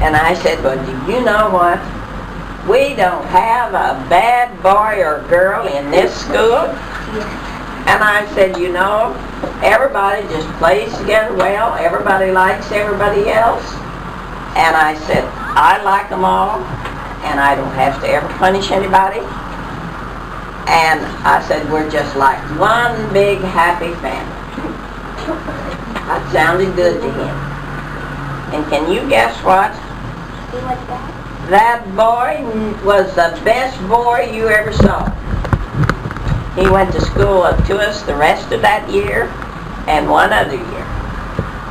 And I said, well, do you know what? We don't have a bad boy or girl in this school. And I said, you know, everybody just plays together well. Everybody likes everybody else. And I said, I like them all, and I don't have to ever punish anybody. And I said, we're just like one big happy family. That sounded good to him. And can you guess what? That boy was the best boy you ever saw. He went to school up to us the rest of that year and one other year.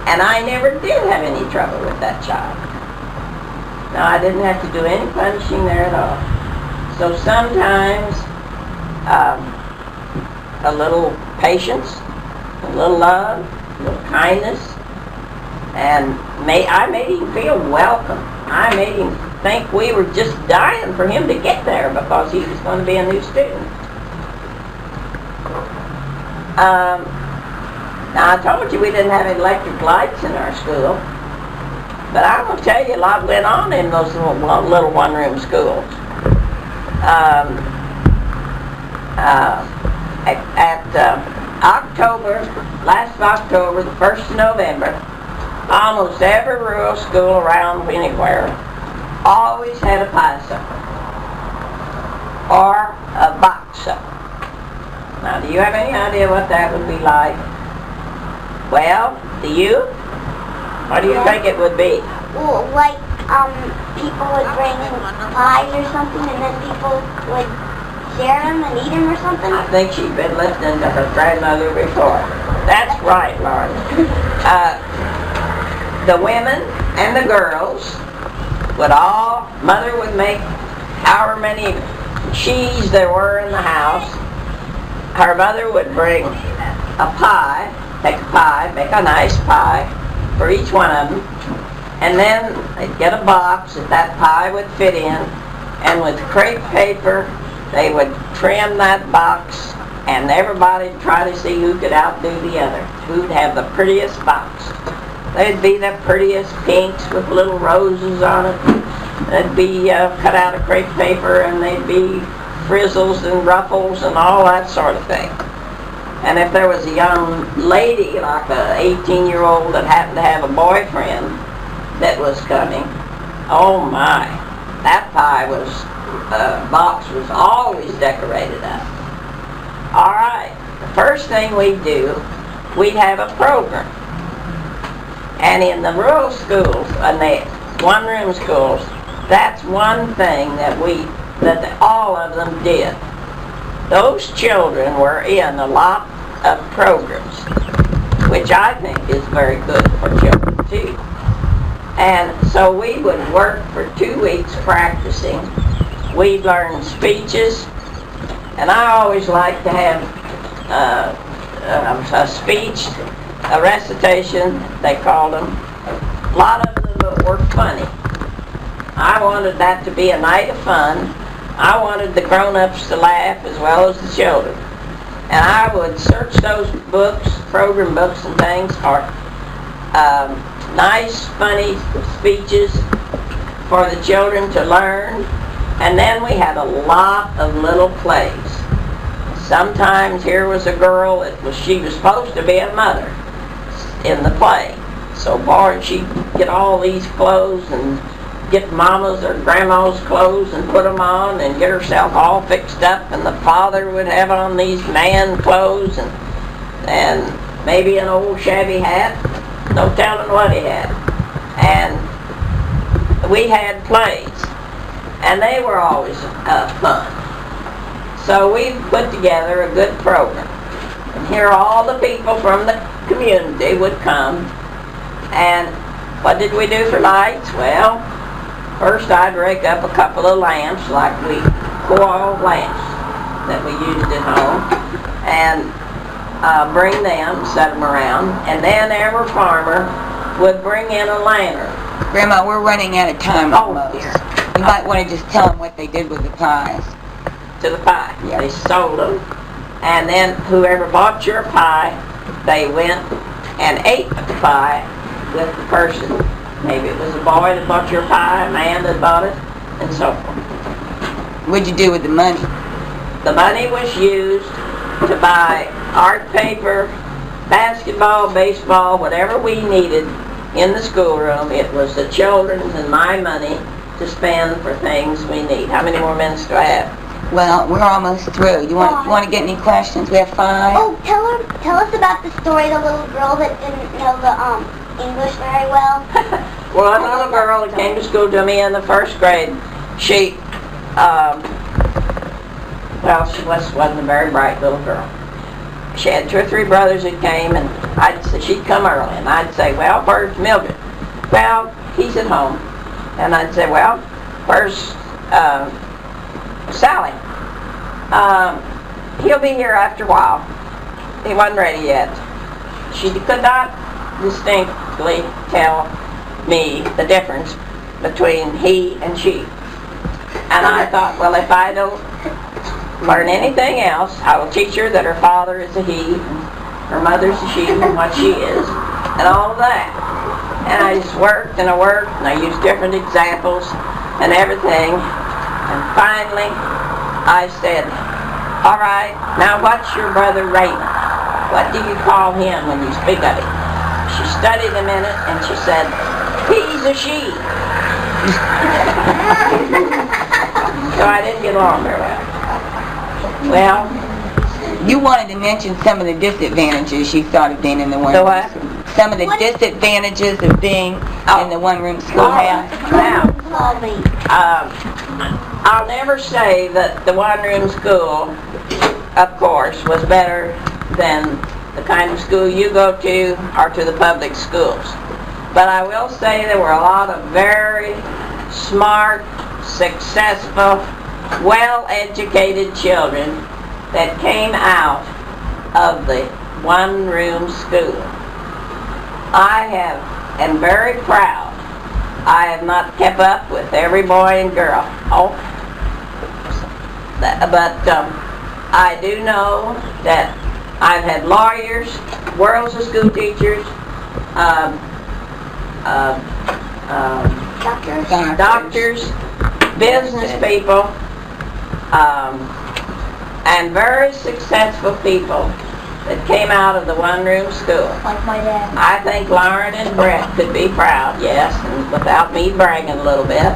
And I never did have any trouble with that child. No, I didn't have to do any punishing there at all. So sometimes a little patience, a little love, a little kindness, and I made him feel welcome. I made him think we were just dying for him to get there because he was going to be a new student. Now, I told you we didn't have electric lights in our school, but I'm going to tell you a lot went on in those little one-room schools. Last October, the 1st of November, almost every rural school around anywhere always had a pie supper or a box supper. Now, do you have any idea what that would be like? Well, do you? What do you think it would be? Well, like, people would bring in pies or something, and then people would share them and eat them or something? I think she'd been listening to her grandmother before. That's right, Lauren. The women and the girls would mother would make however many cheese there were in the house. Her mother would bring a pie, make a nice pie for each one of them, and then they'd get a box that pie would fit in, and with crepe paper they would trim that box, and everybody would try to see who could outdo the other, who'd have the prettiest box. They'd be the prettiest pinks with little roses on it. They'd be cut out of crepe paper, and they'd be frizzles and ruffles and all that sort of thing. And if there was a young lady, like an 18-year-old that happened to have a boyfriend that was coming, oh my, that box was always decorated up. All right, the first thing we'd do, we'd have a program. And in the rural schools, and the one-room schools, that's one thing that all of them did. Those children were in a lot of programs, which I think is very good for children too. And so we would work for 2 weeks practicing. We'd learn speeches, and I always liked to have a speech, a recitation, they called them. A lot of them were funny. I wanted that to be a night of fun. I wanted the grown-ups to laugh as well as the children. And I would search those books, program books and things, for nice, funny speeches for the children to learn. And then we had a lot of little plays. Sometimes here was a girl, she was supposed to be a mother in the play. So boy, she'd get all these clothes and get mama's or grandma's clothes and put them on and get herself all fixed up, and the father would have on these man clothes and maybe an old shabby hat, no telling what he had. And we had plays, and they were always fun. So we put together a good program, and here all the people from the community would come. And what did we do for lights? Well, first I'd rake up a couple of lamps, like coil lamps that we used at home, and bring them, set them around, and then every farmer would bring in a lantern. Grandma, we're running out of time almost. Dear. You might want to just tell them what they did with the pies. To the pie. Yeah. They sold them, and then whoever bought your pie, they went and ate the pie with the person Maybe it was a boy that bought your pie, a man that bought it, and so forth. What'd you do with the money? The money was used to buy art paper, basketball, baseball, whatever we needed in the schoolroom. It was the children's and my money to spend for things we need. How many more minutes do I have? Well, we're almost through. You want to get any questions? We have 5. Oh, tell us about the story of the little girl that didn't know the English very well. Well, a little girl that came to school to me in the 1st grade, she, well, she wasn't a very bright little girl. She had 2 or 3 brothers that came, and she'd come early, and I'd say, well, where's Mildred? Well, he's at home. And I'd say, well, where's Sally? He'll be here after a while. He wasn't ready yet. She could not distinctly tell me the difference between he and she. And I thought, well, if I don't learn anything else, I will teach her that her father is a he, and her mother's a she, and what she is, and all of that. And I just worked, and I used different examples and everything. And finally, I said, all right, now what's your brother Raymond? What do you call him when you speak of him? She studied a minute, and she said, he's a she. So I didn't get along very well. Well, you wanted to mention some of the disadvantages you thought of being in the one-room what? school. Some of the disadvantages of being in the one-room schoolhouse. Now, I'll never say that the one-room school, of course, was better than the kind of school you go to or to the public schools. But I will say there were a lot of very smart, successful, well-educated children that came out of the one-room school. I am very proud. I have not kept up with every boy and girl. But I do know that I've had lawyers, worlds of school teachers, doctors, business people, and very successful people that came out of the one-room school. Like my dad. I think Lauren and Brett could be proud, yes, and without me bragging a little bit,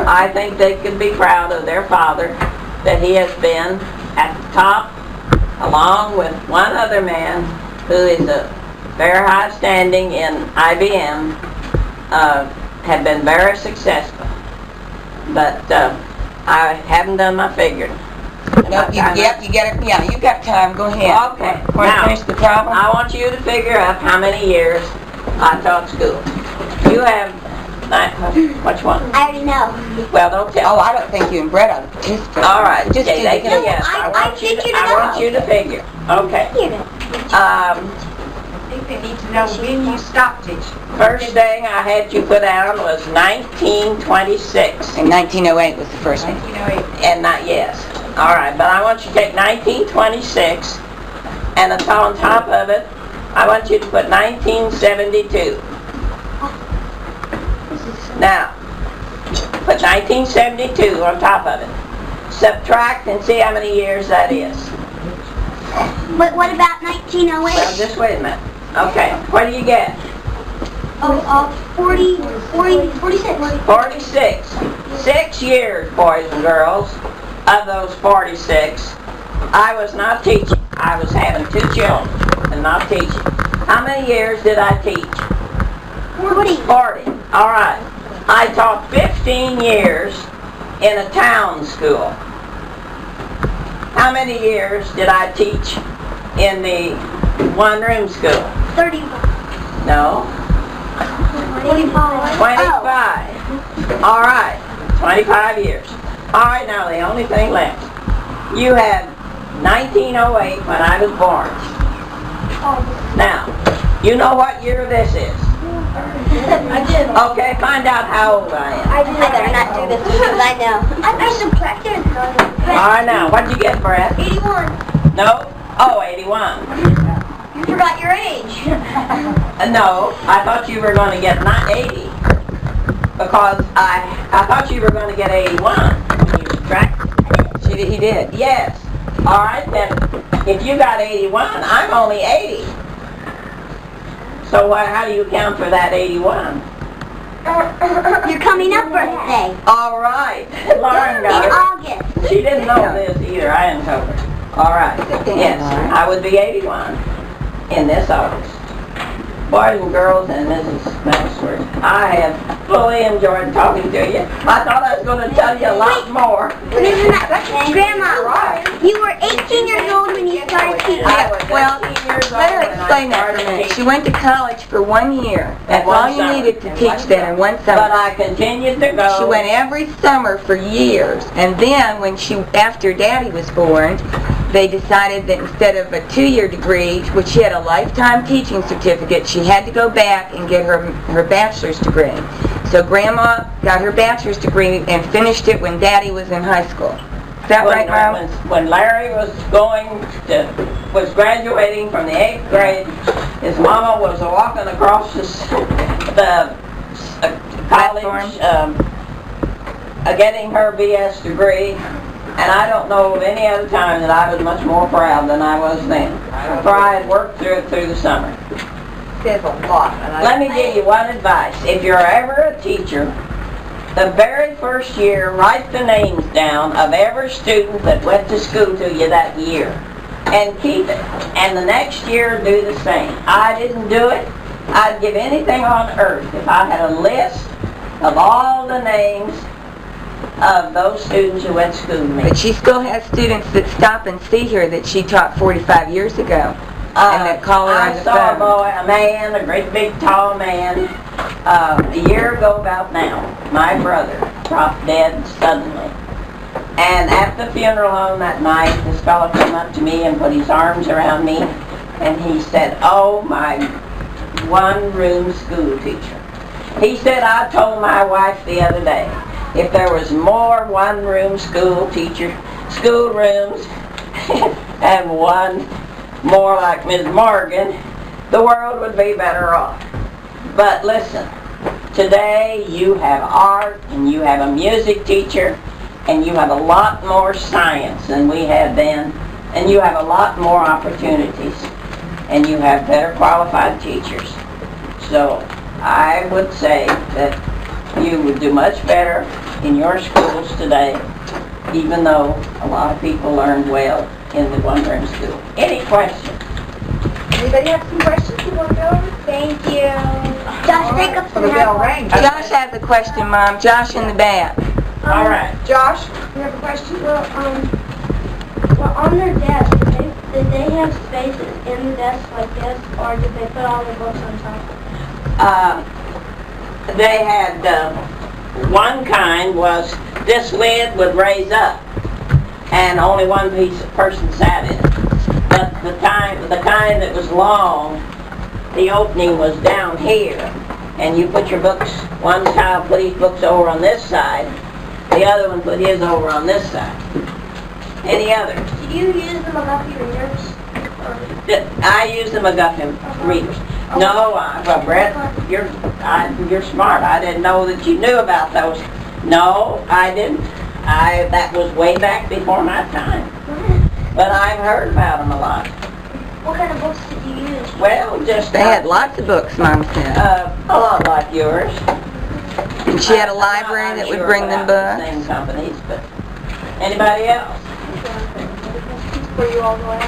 I think they could be proud of their father, that he has been at the top, along with one other man who is a very high standing in IBM, have been very successful. But I haven't done my figuring. Nope, you got time. Go ahead. Okay. Want to finish the problem? I want you to figure out how many years I taught school. You have, which one? I already know. Well, don't tell. Oh, I don't think you and Brett ought to participate. All right. Just okay, do they the can guess. guess. I want you to figure. Okay. I think they need to know when you stopped teaching. First thing I had you put down was 1926. And 1908 was the first one. 1908. And not yes. All right, but I want you to take 1926, and on top of it, I want you to put 1972. Now, put 1972 on top of it. Subtract and see how many years that is. But what about 1908? Well, just wait a minute. Okay, what do you get? 46. 46. 6 years, boys and girls. Of those 46, I was not teaching. I was having 2 children and not teaching. How many years did I teach? 40. 40. All right. I taught 15 years in a town school. How many years did I teach in the one-room school? 31. No. 25. 25. All right. 25 years. All right, now the only thing left. You had 1908 when I was born. Now, you know what year this is? I did. Okay, find out how old I am. I better not do this because I know. I subtracted. All right, now, what'd you get, Brett? 81. No? Oh, 81. You forgot your age. No, I thought you were going to get not 80. because I thought you were going to get 81 when you subtracted. He did. Yes. All right, then, if you got 81, I'm only 80. So how do you count for that 81? Your coming up birthday. All right. Lauren got In it. August. She didn't know this either. I didn't tell her. All right. Yes, I would be 81 in this August. Boys and girls and Mrs. Maxworth, I have fully enjoyed talking to you. I thought I was going to tell you a lot more. Grandma, you were 18 years old when you started teaching. I was 18 Well, years old let her when I explain that for a started minute. She teaching. went to college for 1 year. That's One all you summer. needed to teach that in one But summer. I continued to go. She went every summer for years, and then when after Daddy was born, they decided that instead of a 2-year degree, which she had a lifetime teaching certificate, she had to go back and get her bachelor's degree. So Grandma got her bachelor's degree and finished it when Daddy was in high school. Is that right, Mom? When Larry was graduating from the 8th grade, his mama was walking across the college, getting her BS degree, and I don't know of any other time that I was much more proud than I was then. For I had worked through it through the summer. There's a lot. Let me give you one advice. If you're ever a teacher, the very first year, write the names down of every student that went to school to you that year and keep it. And the next year, do the same. I didn't do it. I'd give anything on earth if I had a list of all the names of those students who went to school with me. But she still has students that stop and see her that she taught 45 years ago. And that call her on the I saw phone. a man, a great big tall man, a year ago about now. My brother dropped dead suddenly. And at the funeral home that night, this fellow came up to me and put his arms around me, and he said, "Oh, my one-room school teacher." He said, "I told my wife the other day, if there was more one-room school rooms, and one more like Ms. Morgan, the world would be better off." But listen, today you have art, and you have a music teacher, and you have a lot more science than we had then, and you have a lot more opportunities, and you have better qualified teachers. So I would say that you would do much better in your schools today, even though a lot of people learned well in the one-room school. Any questions? Anybody have some questions you want to go over? Thank you. Josh, break up So the bell rang. Josh has a question, Mom. Josh in the back. All right. Josh, you have a question? Well, on their desk, did they have spaces in the desk like this, or did they put all their books on top? They had, one kind was this lid would raise up, and only one person sat in it. But the kind that was long, the opening was down here, and you put your books, one child put his books over on this side, the other one put his over on this side. Any others? Did you use the McGuffey readers? I use the McGuffin readers. No, well, Brett, you're smart. I didn't know that you knew about those. No, I didn't. That was way back before my time. But I've heard about them a lot. What kind of books did you use? Well, just They had lots of books, Mom said. a lot like yours. And she had a library that would bring them The books. same companies, but anybody else? For you all the way.